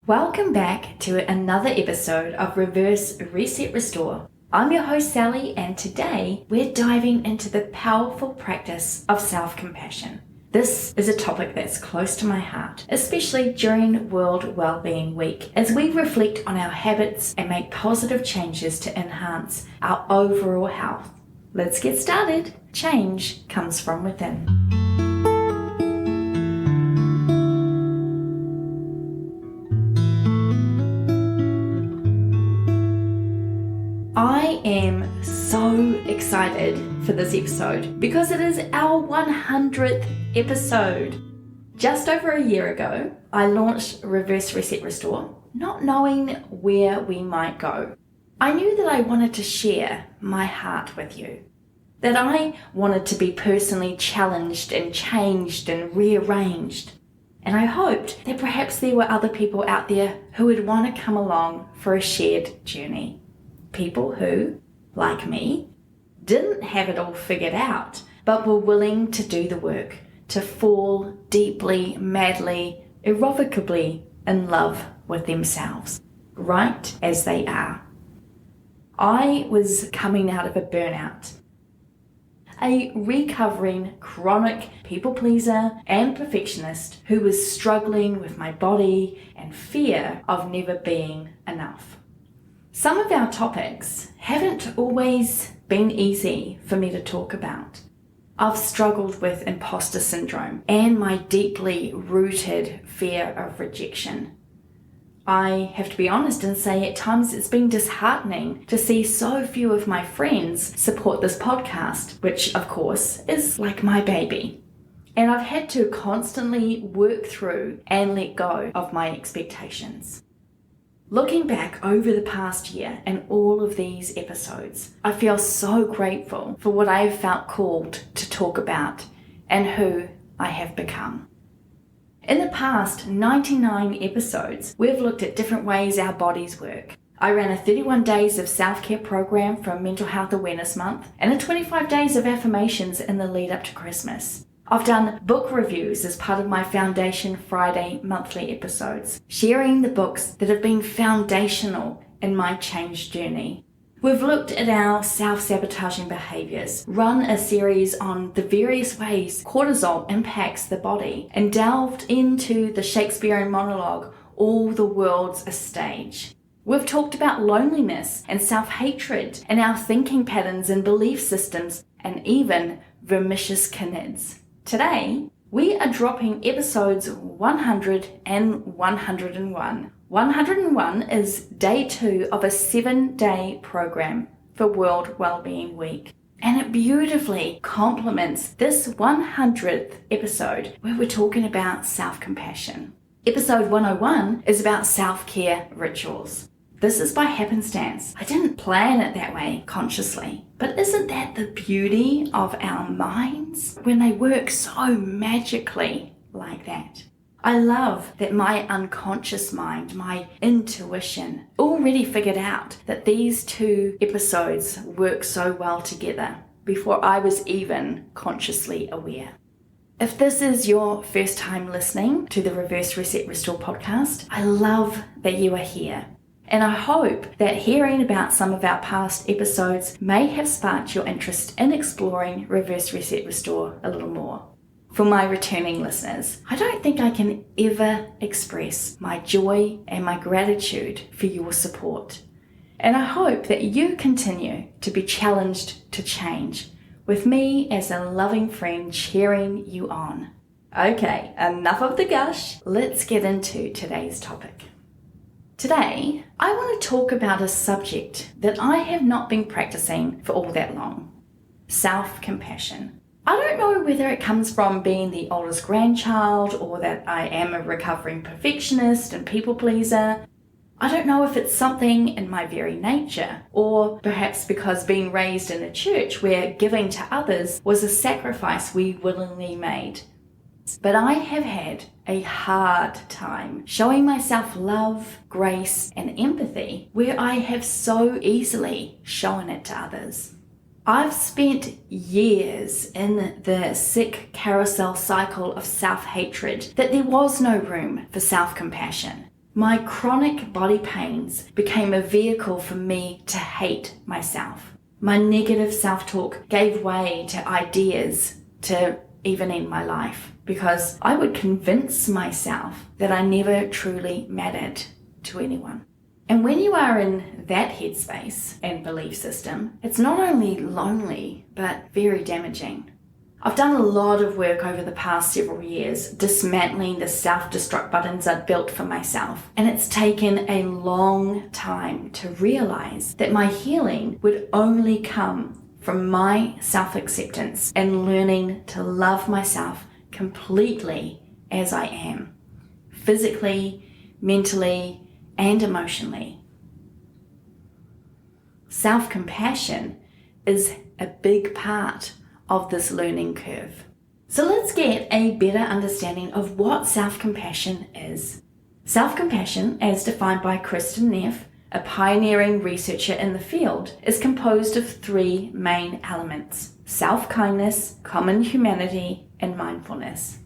Welcome back to another episode of Reverse Reset Restore. I'm your host Sally, and today we're diving into the powerful practice of self-compassion. This is a topic that's close to my heart, especially during World Wellbeing Week, as we reflect on our habits and make positive changes to enhance our overall health. Let's get started. Change comes from within. I am so excited for this episode because it is our 100th episode. Just over a year ago, I launched Reverse Reset Restore, not knowing where we might go. I knew that I wanted to share my heart with you, that I wanted to be personally challenged and changed and rearranged. And I hoped that perhaps there were other people out there who would want to come along for a shared journey. People who, like me, didn't have it all figured out, but were willing to do the work, to fall deeply, madly, irrevocably in love with themselves, right as they are. I was coming out of a burnout, a recovering chronic people pleaser and perfectionist who was struggling with my body and fear of never being enough. Some of our topics haven't always been easy for me to talk about. I've struggled with imposter syndrome and my deeply rooted fear of rejection. I have to be honest and say at times it's been disheartening to see so few of my friends support this podcast, which of course is like my baby. And I've had to constantly work through and let go of my expectations. Looking back over the past year and all of these episodes, I feel so grateful for what I have felt called to talk about and who I have become. In the past 99 episodes, we've looked at different ways our bodies work. I ran a 31 days of self-care program for Mental Health Awareness Month and a 25 days of affirmations in the lead up to Christmas. I've done book reviews as part of my Foundation Friday monthly episodes, sharing the books that have been foundational in my change journey. We've looked at our self-sabotaging behaviors, run a series on the various ways cortisol impacts the body, and delved into the Shakespearean monologue, All the World's a Stage. We've talked about loneliness and self-hatred and our thinking patterns and belief systems, and even vermicious canids. Today, we are dropping episodes 100 and 101. 101 is day 2 of a 7-day program for World Wellbeing Week. And it beautifully complements this 100th episode where we're talking about self-compassion. Episode 101 is about self-care rituals. This is by happenstance. I didn't plan it that way consciously. But isn't that the beauty of our minds when they work so magically like that? I love that my unconscious mind, my intuition, already figured out that these 2 episodes work so well together before I was even consciously aware. If this is your first time listening to the Reverse Reset Restore podcast, I love that you are here. And I hope that hearing about some of our past episodes may have sparked your interest in exploring Reverse Reset Restore a little more. For my returning listeners, I don't think I can ever express my joy and my gratitude for your support. And I hope that you continue to be challenged to change, with me as a loving friend cheering you on. Okay, enough of the gush. Let's get into today's topic. Today, I want to talk about a subject that I have not been practicing for all that long. Self-compassion. I don't know whether it comes from being the oldest grandchild or that I am a recovering perfectionist and people pleaser. I don't know if it's something in my very nature, or perhaps because being raised in a church where giving to others was a sacrifice we willingly made. But I have had a hard time showing myself love, grace, and empathy where I have so easily shown it to others. I've spent years in the sick carousel cycle of self-hatred that there was no room for self-compassion. My chronic body pains became a vehicle for me to hate myself. My negative self-talk gave way to ideas to even end my life because I would convince myself that I never truly mattered to anyone. And when you are in that headspace and belief system, it's not only lonely, but very damaging. I've done a lot of work over the past several years dismantling the self-destruct buttons I'd built for myself, and it's taken a long time to realize that my healing would only come from my self-acceptance and learning to love myself completely as I am, physically, mentally, and emotionally. Self-compassion is a big part of this learning curve. So let's get a better understanding of what self-compassion is. Self-compassion, as defined by Kristin Neff, a pioneering researcher in the field, is composed of three main elements: self-kindness, common humanity, and mindfulness.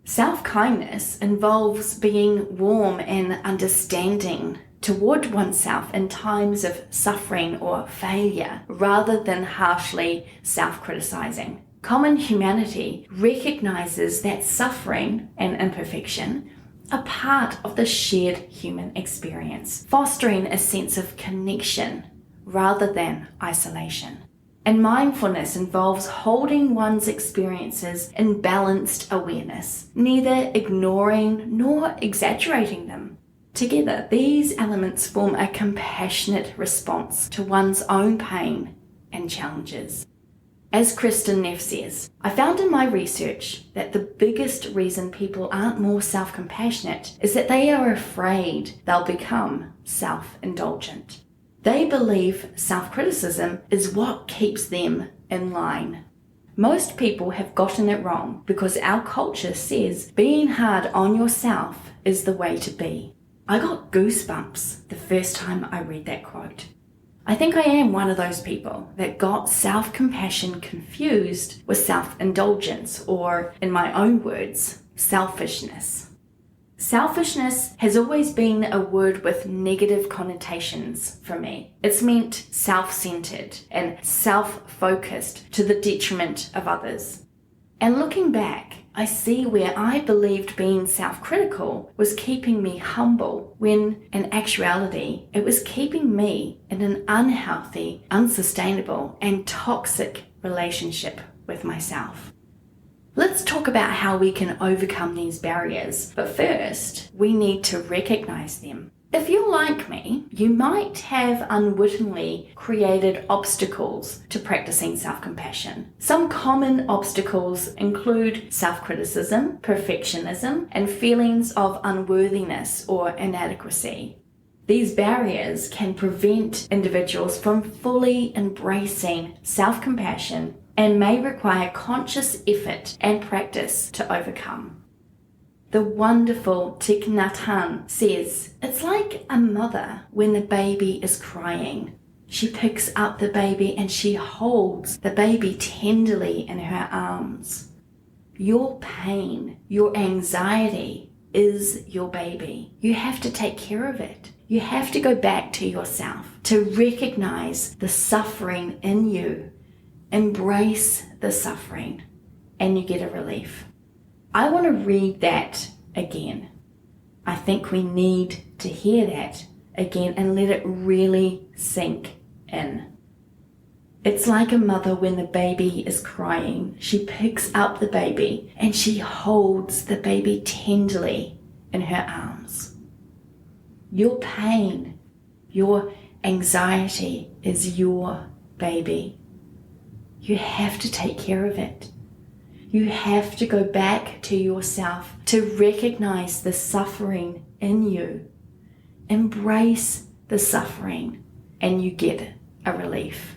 Self-kindness involves being warm and understanding toward oneself in times of suffering or failure, rather than harshly self-criticizing. Common humanity recognizes that suffering and imperfection are part of the shared human experience, fostering a sense of connection rather than isolation. And mindfulness involves holding one's experiences in balanced awareness, neither ignoring nor exaggerating them. Together, these elements form a compassionate response to one's own pain and challenges. As Kristin Neff says, I found in my research that the biggest reason people aren't more self-compassionate is that they are afraid they'll become self-indulgent. They believe self-criticism is what keeps them in line. Most people have gotten it wrong because our culture says being hard on yourself is the way to be. I got goosebumps the first time I read that quote. I think I am one of those people that got self-compassion confused with self-indulgence, or in my own words, selfishness. Selfishness has always been a word with negative connotations for me. It's meant self-centered and self-focused to the detriment of others. And looking back, I see where I believed being self-critical was keeping me humble, when in actuality, it was keeping me in an unhealthy, unsustainable, and toxic relationship with myself. Let's talk about how we can overcome these barriers, but first, we need to recognize them. If you're like me, you might have unwittingly created obstacles to practicing self-compassion. Some common obstacles include self-criticism, perfectionism, and feelings of unworthiness or inadequacy. These barriers can prevent individuals from fully embracing self-compassion and may require conscious effort and practice to overcome. The wonderful Thich Nhat Hanh says, it's like a mother when the baby is crying. She picks up the baby and she holds the baby tenderly in her arms. Your pain, your anxiety is your baby. You have to take care of it. You have to go back to yourself to recognize the suffering in you. Embrace the suffering and you get a relief. I want to read that again. I think we need to hear that again and let it really sink in. It's like a mother when the baby is crying. She picks up the baby and she holds the baby tenderly in her arms. Your pain, your anxiety is your baby. You have to take care of it. You have to go back to yourself to recognize the suffering in you. Embrace the suffering and you get a relief.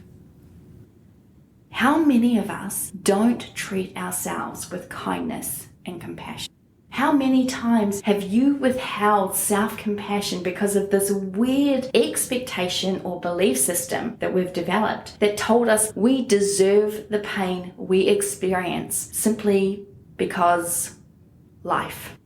How many of us don't treat ourselves with kindness and compassion? How many times have you withheld self-compassion because of this weird expectation or belief system that we've developed that told us we deserve the pain we experience simply because life?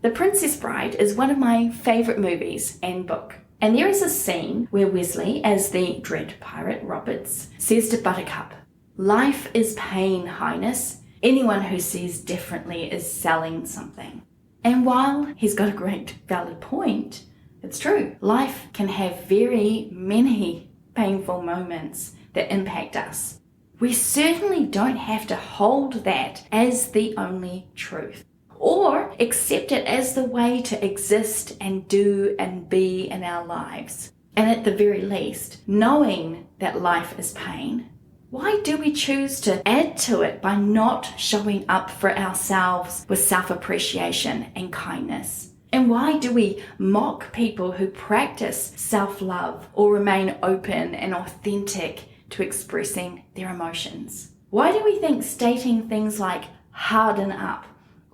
The Princess Bride is one of my favourite movies and book. And there is a scene where Wesley, as the dread pirate Roberts, says to Buttercup, "Life is pain, Highness. Anyone who sees differently is selling something." And while he's got a great valid point, it's true. Life can have very many painful moments that impact us. We certainly don't have to hold that as the only truth, or accept it as the way to exist and do and be in our lives. And at the very least, knowing that life is pain, why do we choose to add to it by not showing up for ourselves with self-appreciation and kindness? And why do we mock people who practice self-love or remain open and authentic to expressing their emotions? Why do we think stating things like harden up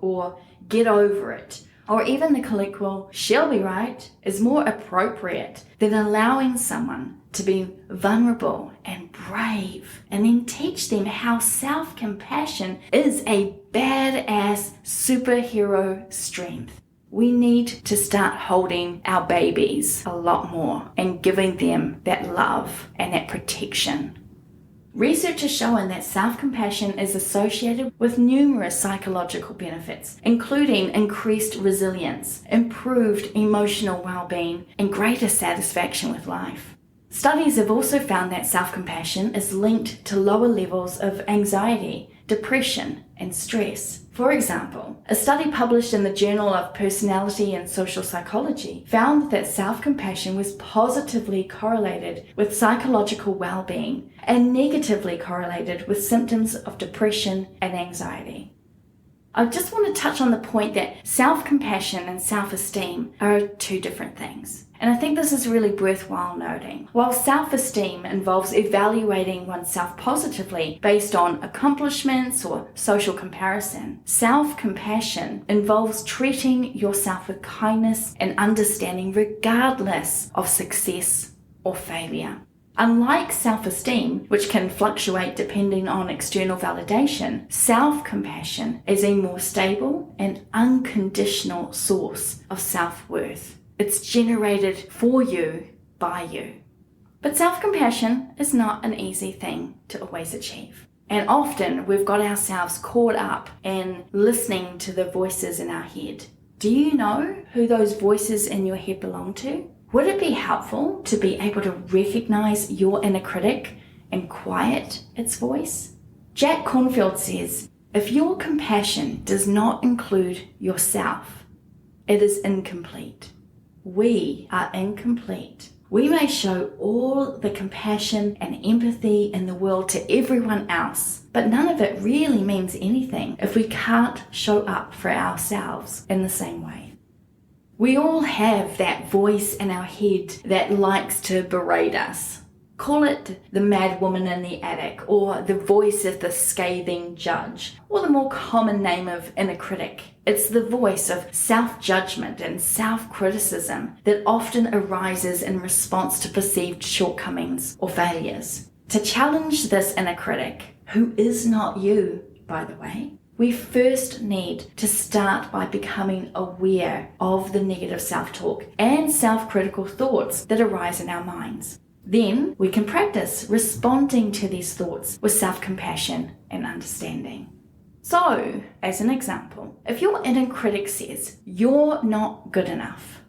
or get over it, or even the colloquial she'll be right, is more appropriate than allowing someone to be vulnerable and brave and then teach them how self-compassion is a badass superhero strength? We need to start holding our babies a lot more and giving them that love and that protection. Research has shown that self-compassion is associated with numerous psychological benefits, including increased resilience, improved emotional well-being, and greater satisfaction with life. Studies have also found that self-compassion is linked to lower levels of anxiety, depression, and stress. For example, a study published in the Journal of Personality and Social Psychology found that self-compassion was positively correlated with psychological well-being and negatively correlated with symptoms of depression and anxiety. I just want to touch on the point that self-compassion and self-esteem are two different things. And I think this is really worthwhile noting. While self-esteem involves evaluating oneself positively based on accomplishments or social comparison, self-compassion involves treating yourself with kindness and understanding regardless of success or failure. Unlike self-esteem, which can fluctuate depending on external validation, self-compassion is a more stable and unconditional source of self-worth. It's generated for you, by you. But self-compassion is not an easy thing to always achieve. And often we've got ourselves caught up in listening to the voices in our head. Do you know who those voices in your head belong to? Would it be helpful to be able to recognize your inner critic and quiet its voice? Jack Kornfield says, if your compassion does not include yourself, it is incomplete. We are incomplete. We may show all the compassion and empathy in the world to everyone else, but none of it really means anything if we can't show up for ourselves in the same way. We all have that voice in our head that likes to berate us. Call it the mad woman in the attic, or the voice of the scathing judge, or the more common name of inner critic. It's the voice of self-judgment and self-criticism that often arises in response to perceived shortcomings or failures. To challenge this inner critic, who is not you, by the way, we first need to start by becoming aware of the negative self-talk and self-critical thoughts that arise in our minds. Then we can practice responding to these thoughts with self-compassion and understanding. So, as an example, if your inner critic says, "You're not good enough,"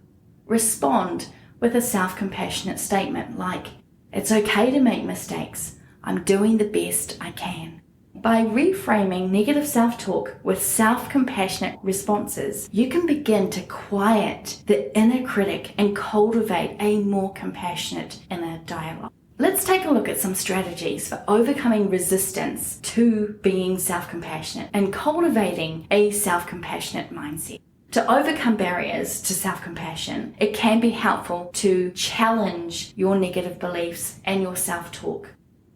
respond with a self-compassionate statement like, "It's okay to make mistakes. I'm doing the best I can." By reframing negative self-talk with self-compassionate responses, you can begin to quiet the inner critic and cultivate a more compassionate inner dialogue. Let's take a look at some strategies for overcoming resistance to being self-compassionate and cultivating a self-compassionate mindset. To overcome barriers to self-compassion, it can be helpful to challenge your negative beliefs and your self-talk.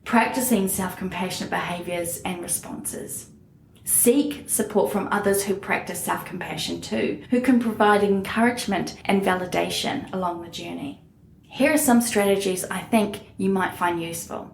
Practicing self-compassionate behaviors and responses. Seek support from others who practice self-compassion too, who can provide encouragement and validation along the journey. Here are some strategies I think you might find useful.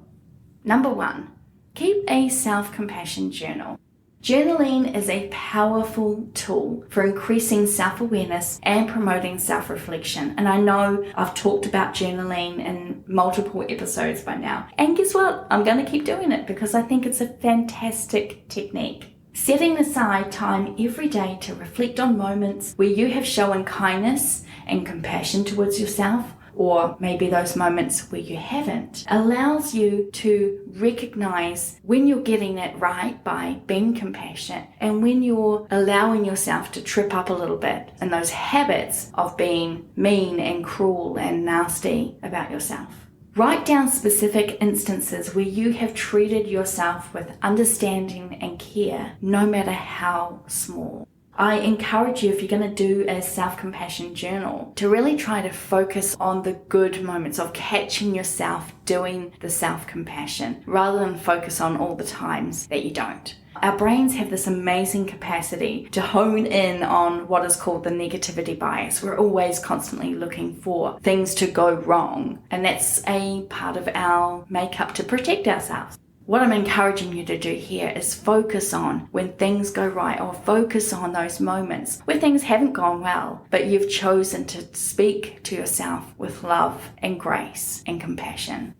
Number 1, keep a self-compassion journal. Journaling is a powerful tool for increasing self-awareness and promoting self-reflection. And I know I've talked about journaling in multiple episodes by now. And guess what? I'm going to keep doing it because I think it's a fantastic technique. Setting aside time every day to reflect on moments where you have shown kindness and compassion towards yourself, or maybe those moments where you haven't, allows you to recognize when you're getting it right by being compassionate and when you're allowing yourself to trip up a little bit in those habits of being mean and cruel and nasty about yourself. Write down specific instances where you have treated yourself with understanding and care, no matter how small. I encourage you, if you're going to do a self-compassion journal, to really try to focus on the good moments of catching yourself doing the self-compassion rather than focus on all the times that you don't. Our brains have this amazing capacity to hone in on what is called the negativity bias. We're always constantly looking for things to go wrong, and that's a part of our makeup to protect ourselves. What I'm encouraging you to do here is focus on when things go right, or focus on those moments where things haven't gone well, but you've chosen to speak to yourself with love and grace and compassion.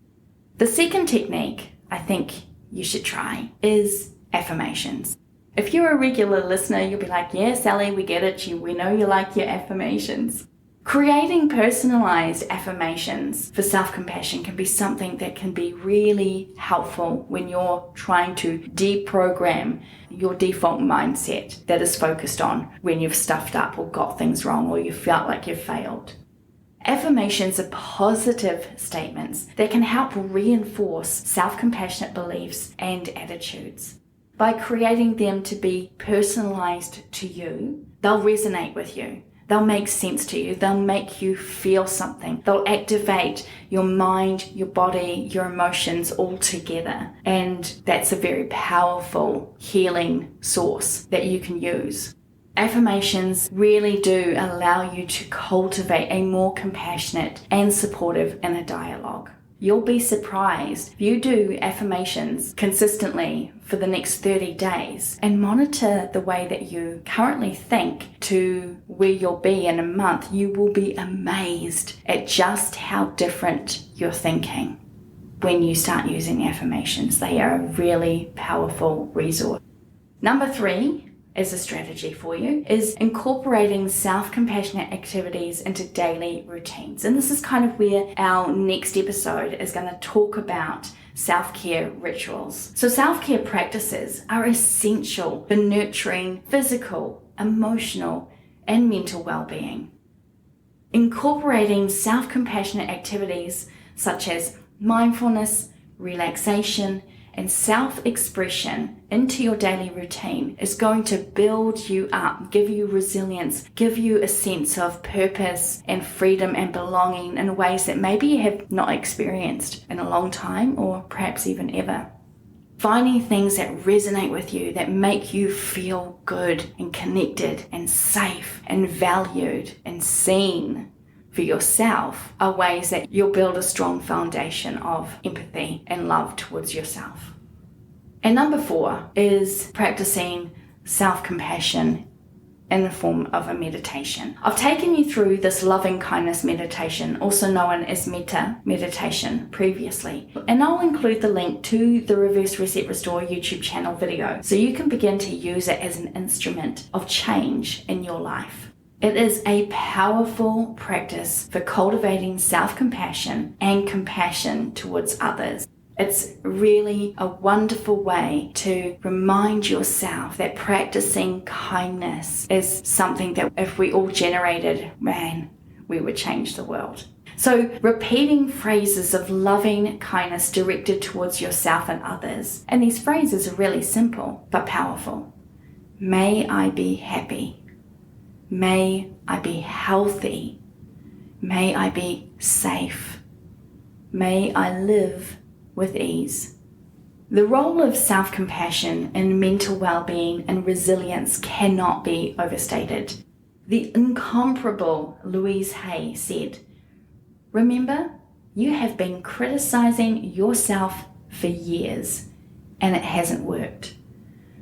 The second technique I think you should try is affirmations. If you're a regular listener, you'll be like, yeah, Sally, we get it. We know you like your affirmations. Creating personalized affirmations for self-compassion can be something that can be really helpful when you're trying to deprogram your default mindset that is focused on when you've stuffed up or got things wrong or you felt like you've failed. Affirmations are positive statements that can help reinforce self-compassionate beliefs and attitudes. By creating them to be personalized to you, they'll resonate with you. They'll make sense to you. They'll make you feel something. They'll activate your mind, your body, your emotions all together. And that's a very powerful healing source that you can use. Affirmations really do allow you to cultivate a more compassionate and supportive inner dialogue. You'll be surprised if you do affirmations consistently for the next 30 days and monitor the way that you currently think to where you'll be in a month. You will be amazed at just how different you're thinking when you start using affirmations. They are a really powerful resource. Number 3, as a strategy for you, is incorporating self-compassionate activities into daily routines. And this is kind of where our next episode is going to talk about self-care rituals. So self-care practices are essential for nurturing physical, emotional, and mental well-being. Incorporating self-compassionate activities such as mindfulness, relaxation, and self-expression into your daily routine is going to build you up, give you resilience, give you a sense of purpose and freedom and belonging in ways that maybe you have not experienced in a long time or perhaps even ever. Finding things that resonate with you, that make you feel good and connected and safe and valued and seen for yourself are ways that you'll build a strong foundation of empathy and love towards yourself. And number 4 is practicing self-compassion in the form of a meditation. I've taken you through this loving kindness meditation, also known as metta meditation, previously. And I'll include the link to the Reverse Reset Restore YouTube channel video so you can begin to use it as an instrument of change in your life. It is a powerful practice for cultivating self-compassion and compassion towards others. It's really a wonderful way to remind yourself that practicing kindness is something that if we all generated, man, we would change the world. So repeating phrases of loving kindness directed towards yourself and others. And these phrases are really simple but powerful. May I be happy. May I be healthy. May I be safe. May I live with ease. The role of self-compassion in mental well-being and resilience cannot be overstated. The incomparable Louise Hay said, "Remember, you have been criticizing yourself for years and it hasn't worked.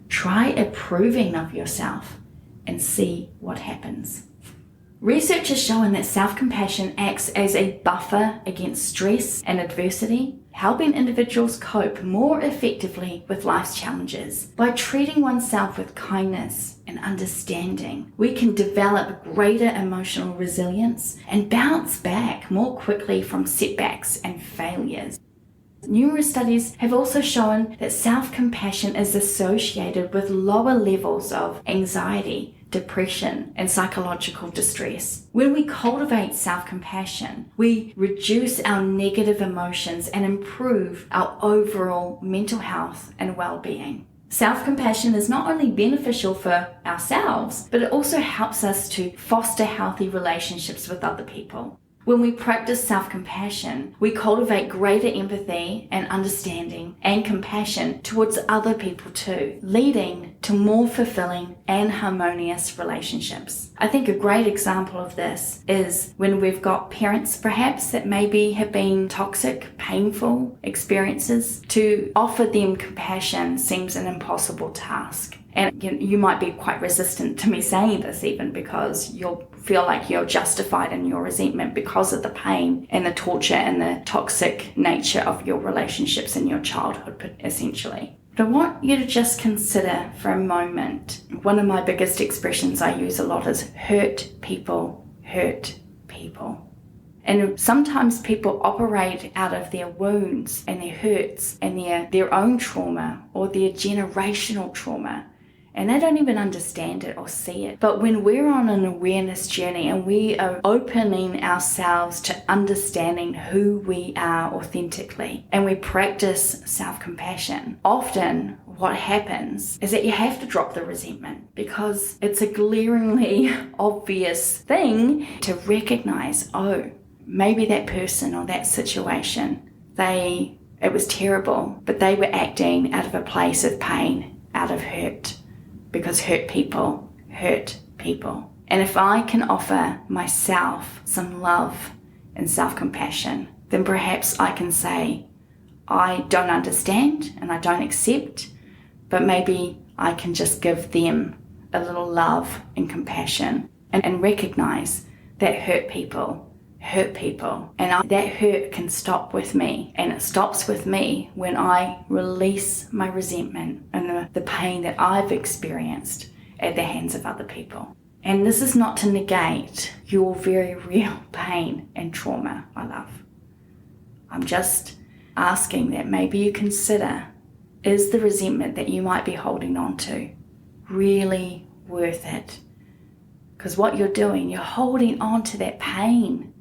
Try approving of yourself and see what happens. Research has shown that self-compassion acts as a buffer against stress and adversity, helping individuals cope more effectively with life's challenges. By treating oneself with kindness and understanding, we can develop greater emotional resilience and bounce back more quickly from setbacks and failures. Numerous studies have also shown that self-compassion is associated with lower levels of anxiety, depression, and psychological distress. When we cultivate self-compassion, we reduce our negative emotions and improve our overall mental health and well-being. Self-compassion is not only beneficial for ourselves, but it also helps us to foster healthy relationships with other people. When we practice self-compassion, we cultivate greater empathy and understanding and compassion towards other people too, leading to more fulfilling and harmonious relationships. I think a great example of this is when we've got parents perhaps that maybe have been toxic, painful experiences. To offer them compassion seems an impossible task. And you might be quite resistant to me saying this even because you'll feel like you're justified in your resentment because of the pain and the torture and the toxic nature of your relationships in your childhood, essentially. But I want you to just consider for a moment, one of my biggest expressions I use a lot is hurt people hurt people. And sometimes people operate out of their wounds and their hurts and their own trauma or their generational trauma. And they don't even understand it or see it. But when we're on an awareness journey and we are opening ourselves to understanding who we are authentically, and we practice self-compassion, often what happens is that you have to drop the resentment because it's a glaringly obvious thing to recognize, oh, maybe that person or that situation, it was terrible, but they were acting out of a place of pain, out of hurt. Because hurt people hurt people. And if I can offer myself some love and self-compassion, then perhaps I can say, I don't understand and I don't accept, but maybe I can just give them a little love and compassion and recognize that hurt people. And that hurt can stop with me. And it stops with me when I release my resentment and the pain that I've experienced at the hands of other people. And this is not to negate your very real pain and trauma, my love. I'm just asking that maybe you consider, is the resentment that you might be holding on to really worth it? Because what you're doing, you're holding on to that pain.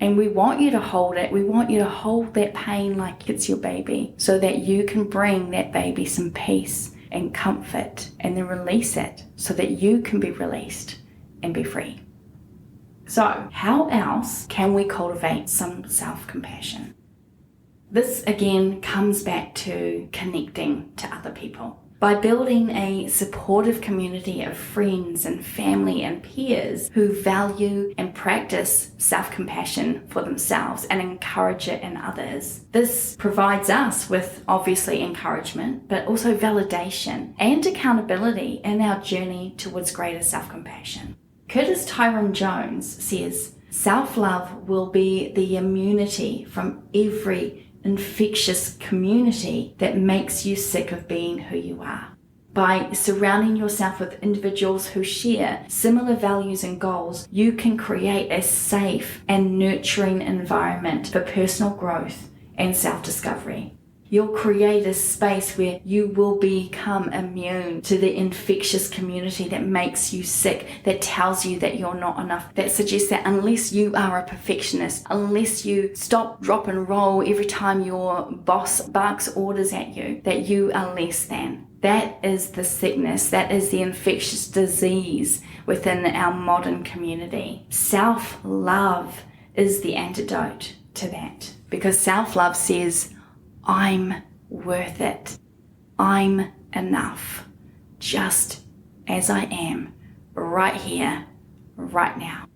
And we want you to hold it. We want you to hold that pain like it's your baby so that you can bring that baby some peace and comfort and then release it so that you can be released and be free. So how else can we cultivate some self-compassion? This again comes back to connecting to other people. By building a supportive community of friends and family and peers who value and practice self-compassion for themselves and encourage it in others. This provides us with obviously encouragement, but also validation and accountability in our journey towards greater self-compassion. Curtis Tyrone Jones says, self-love will be the immunity from every infectious community that makes you sick of being who you are. By surrounding yourself with individuals who share similar values and goals, you can create a safe and nurturing environment for personal growth and self-discovery. You'll create a space where you will become immune to the infectious community that makes you sick, that tells you that you're not enough, that suggests that unless you are a perfectionist, unless you stop, drop and roll every time your boss barks orders at you, that you are less than. That is the sickness, that is the infectious disease within our modern community. Self-love is the antidote to that, because self-love says, I'm worth it. I'm enough, just as I am, right here, right now.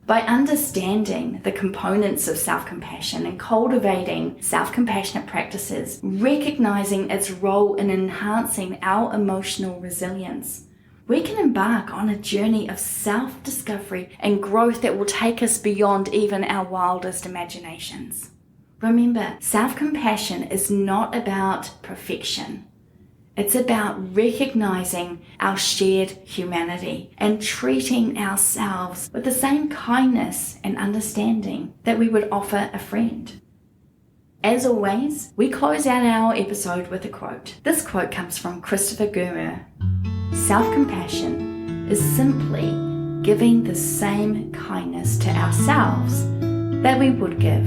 By understanding the components of self-compassion and cultivating self-compassionate practices, recognizing its role in enhancing our emotional resilience, we can embark on a journey of self-discovery and growth that will take us beyond even our wildest imaginations. Remember, self-compassion is not about perfection. It's about recognizing our shared humanity and treating ourselves with the same kindness and understanding that we would offer a friend. As always, we close out our episode with a quote. This quote comes from Christopher Gurmer. Self-compassion is simply giving the same kindness to ourselves that we would give